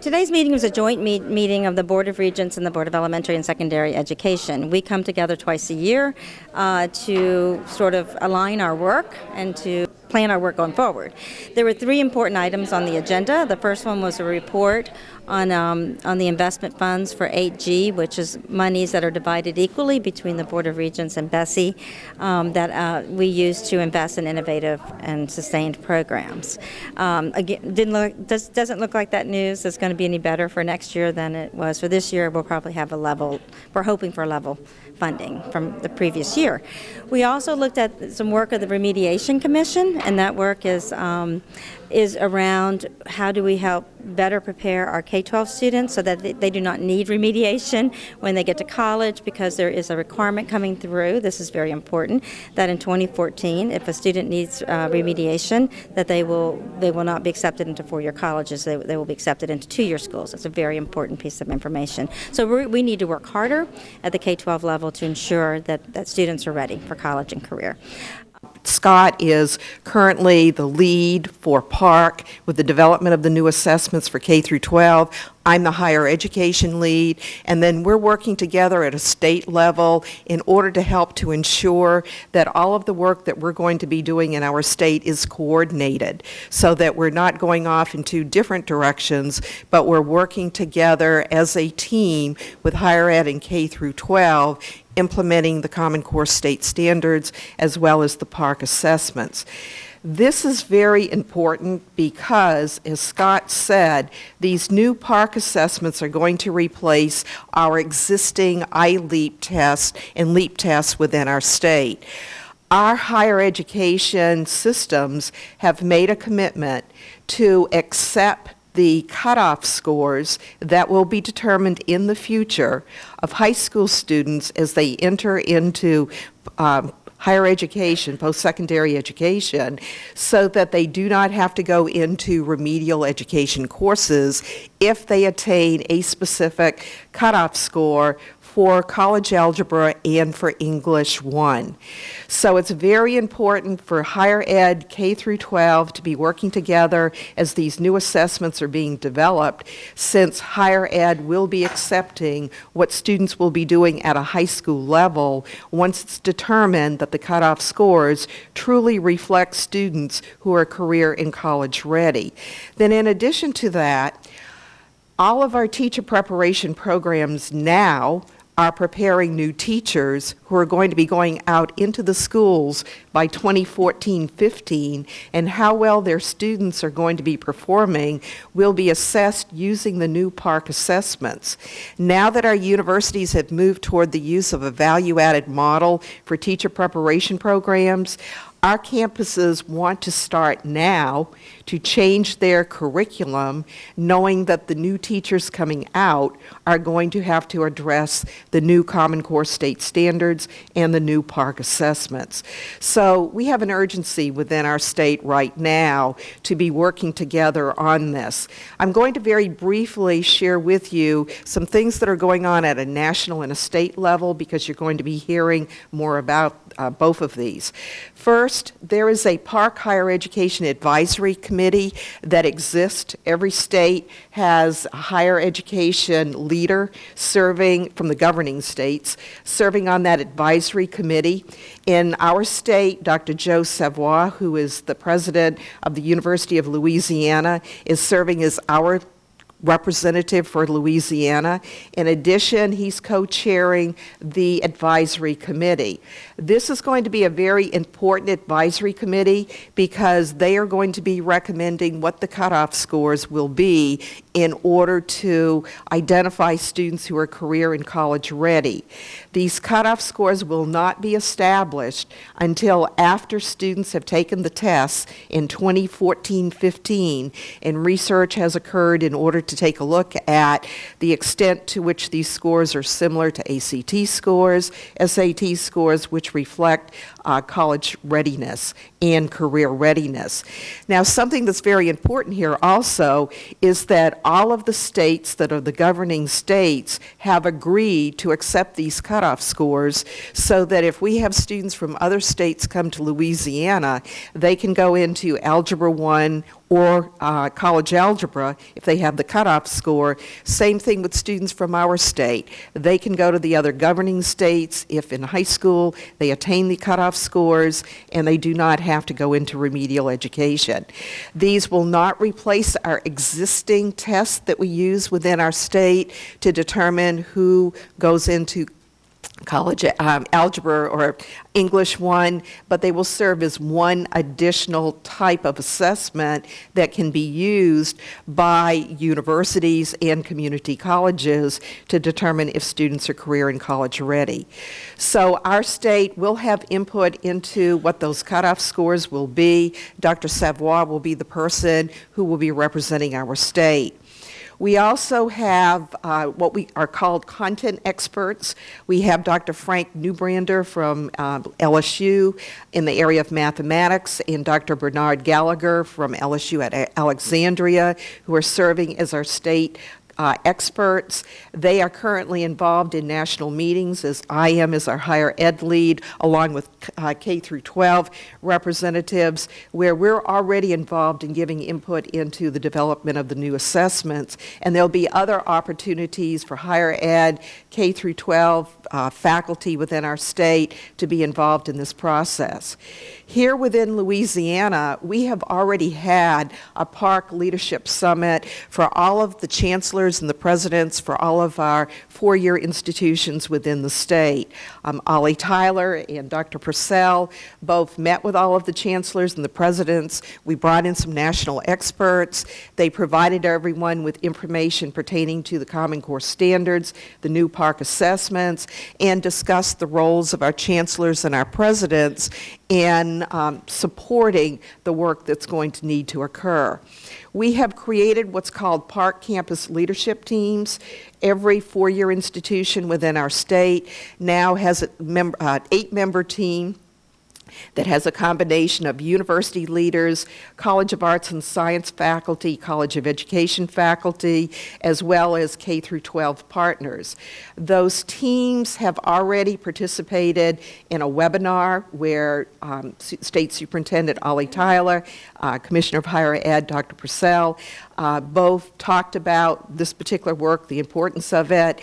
Today's meeting was a joint meeting of the Board of Regents and the Board of Elementary and Secondary Education. We come together twice a year to sort of align our work and to plan our work going forward. There were three important items on the agenda. The first one was a report on the investment funds for 8G, which is monies that are divided equally between the Board of Regents and BESE that we use to invest in innovative and sustained programs. Again, doesn't look like that news is going to be any better for next year than it was for this year. We'll probably have a level, we're hoping for a level funding from the previous year. We also looked at some work of the Remediation Commission, and that work is around how do we help better prepare our K-12 students so that they do not need remediation when they get to college, because there is a requirement coming through. This is very important, that in 2014, if a student needs remediation, that they will not be accepted into four-year colleges. They will be accepted into two-year schools. It's a very important piece of information. So we need to work harder at the K-12 level to ensure that students are ready for college and career. Scott is currently the lead for PARC with the development of the new assessments for K through 12. I'm the higher education lead, and then we're working together at a state level in order to help to ensure that all of the work that we're going to be doing in our state is coordinated, so that we're not going off in two different directions, but we're working together as a team with higher ed and K through 12, implementing the Common Core state standards as well as the PARC assessments. This is very important because, as Scott said, these new PARC assessments are going to replace our existing iLEAP tests and LEAP tests within our state. Our higher education systems have made a commitment to accept the cutoff scores that will be determined in the future of high school students as they enter into higher education, post-secondary education, so that they do not have to go into remedial education courses if they attain a specific cutoff score for college algebra and for English 1. So it's very important for higher ed K through 12 to be working together as these new assessments are being developed, since higher ed will be accepting what students will be doing at a high school level once it's determined that the cutoff scores truly reflect students who are career and college ready. Then in addition to that, all of our teacher preparation programs now are preparing new teachers who are going to be going out into the schools by 2014-15, and how well their students are going to be performing will be assessed using the new PARC assessments. Now that our universities have moved toward the use of a value-added model for teacher preparation programs, our campuses want to start now to change their curriculum, knowing that the new teachers coming out are going to have to address the new Common Core state standards and the new PARC assessments. So we have an urgency within our state right now to be working together on this. I'm going to very briefly share with you some things that are going on at a national and a state level, because you're going to be hearing more about both of these. First, there is a PARC Higher Education Advisory Committee that exists. Every state has a higher education leader serving from the governing states, serving on that advisory committee. In our state, Dr. Joe Savoy, who is the president of the University of Louisiana, is serving as our representative for Louisiana. In addition, he's co-chairing the advisory committee. This is going to be a very important advisory committee because they are going to be recommending what the cutoff scores will be in order to identify students who are career and college ready. These cutoff scores will not be established until after students have taken the tests in 2014-15, and research has occurred in order to take a look at the extent to which these scores are similar to ACT scores, SAT scores, which reflect college readiness and career readiness. Now, something that's very important here also is that all of the states that are the governing states have agreed to accept these cutoff scores, so that if we have students from other states come to Louisiana, they can go into Algebra 1 or college algebra, if they have the cutoff score. Same thing with students from our state. They can go to the other governing states if in high school they attain the cutoff scores, and they do not have to go into remedial education. These will not replace our existing tests that we use within our state to determine who goes into college algebra or English 1, but they will serve as one additional type of assessment that can be used by universities and community colleges to determine if students are career and college ready. So our state will have input into what those cutoff scores will be. Dr. Savoy will be the person who will be representing our state. We also have what we are called content experts. We have Dr. Frank Newbrander from LSU in the area of mathematics, and Dr. Bernard Gallagher from LSU at Alexandria, who are serving as our state experts. They are currently involved in national meetings, as I am as our higher ed lead, along with K through 12 representatives, where we're already involved in giving input into the development of the new assessments. And there'll be other opportunities for higher ed, K through 12 faculty within our state to be involved in this process. Here within Louisiana, we have already had a Park Leadership Summit for all of the chancellors and the presidents for all of our four-year institutions within the state. Ollie Tyler and Dr. Purcell both met with all of the chancellors and the presidents. We brought in some national experts. They provided everyone with information pertaining to the Common Core standards, the new park assessments, and discussed the roles of our chancellors and our presidents in supporting the work that's going to need to occur. We have created what's called Park Campus Leadership Teams. Every four-year institution within our state now has an 8-member team that has a combination of university leaders, College of Arts and Science faculty, College of Education faculty, as well as K through 12 partners. Those teams have already participated in a webinar where State Superintendent Ollie Tyler, Commissioner of Higher Ed, Dr. Purcell, both talked about this particular work, the importance of it.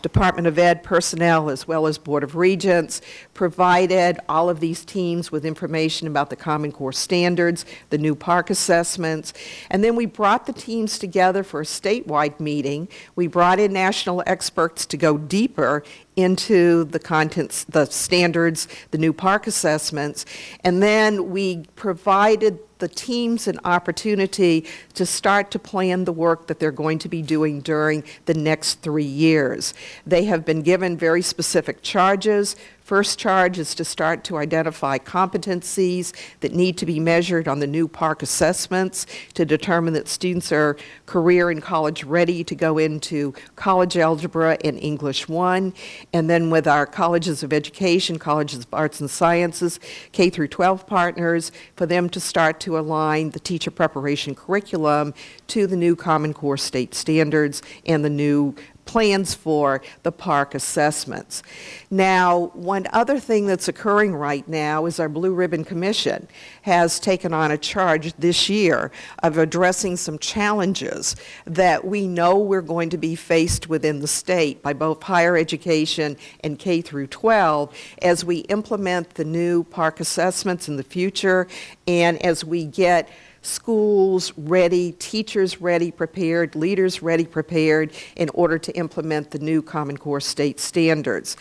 Department of Ed personnel, as well as Board of Regents, provided all of these teams with information about the Common Core standards, the new park assessments, and then we brought the teams together for a statewide meeting. We brought in national experts to go deeper into the contents, the standards, the new park assessments, and then we provided the teams an opportunity to start to plan the work that they're going to be doing during the next 3 years. They have been given very specific charges. First charge is to start to identify competencies that need to be measured on the new park assessments to determine that students are career and college ready to go into college algebra and English 1. And then with our colleges of education, colleges of arts and sciences, K through 12 partners, for them to start to align the teacher preparation curriculum to the new Common Core state standards and the new plans for the park assessments. Now, one other thing that's occurring right now is our Blue Ribbon Commission has taken on a charge this year of addressing some challenges that we know we're going to be faced within the state by both higher education and K through 12 as we implement the new park assessments in the future and as we get schools ready, teachers ready, prepared, leaders ready, prepared in order to implement the new Common Core state standards.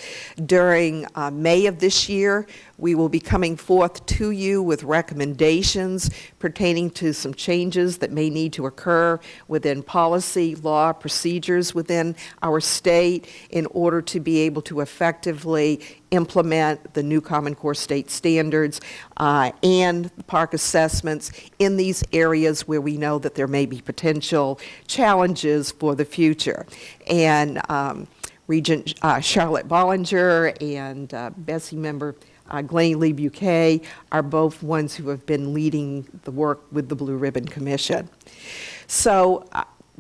During May of this year, we will be coming forth to you with recommendations pertaining to some changes that may need to occur within policy, law, procedures within our state in order to be able to effectively implement the new Common Core state standards and the park assessments in these areas where we know that there may be potential challenges for the future. And Regent Charlotte Bollinger and BESE member Glennie Lee Buquet are both ones who have been leading the work with the Blue Ribbon Commission. So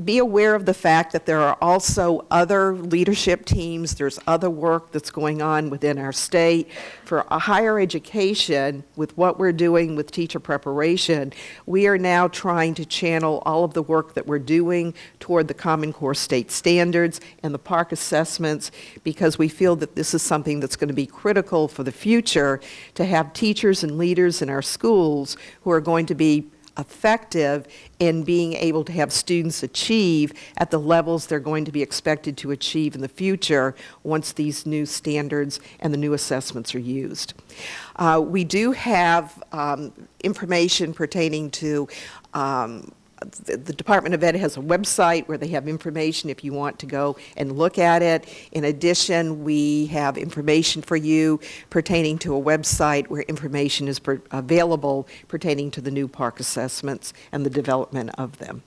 be aware of the fact that there are also other leadership teams, there's other work that's going on within our state. For a higher education, with what we're doing with teacher preparation, we are now trying to channel all of the work that we're doing toward the Common Core state standards and the PARCC assessments, because we feel that this is something that's going to be critical for the future, to have teachers and leaders in our schools who are going to be effective in being able to have students achieve at the levels they're going to be expected to achieve in the future once these new standards and the new assessments are used. We do have information pertaining to the Department of Ed has a website where they have information if you want to go and look at it. In addition, we have information for you pertaining to a website where information is available pertaining to the new PARCC assessments and the development of them.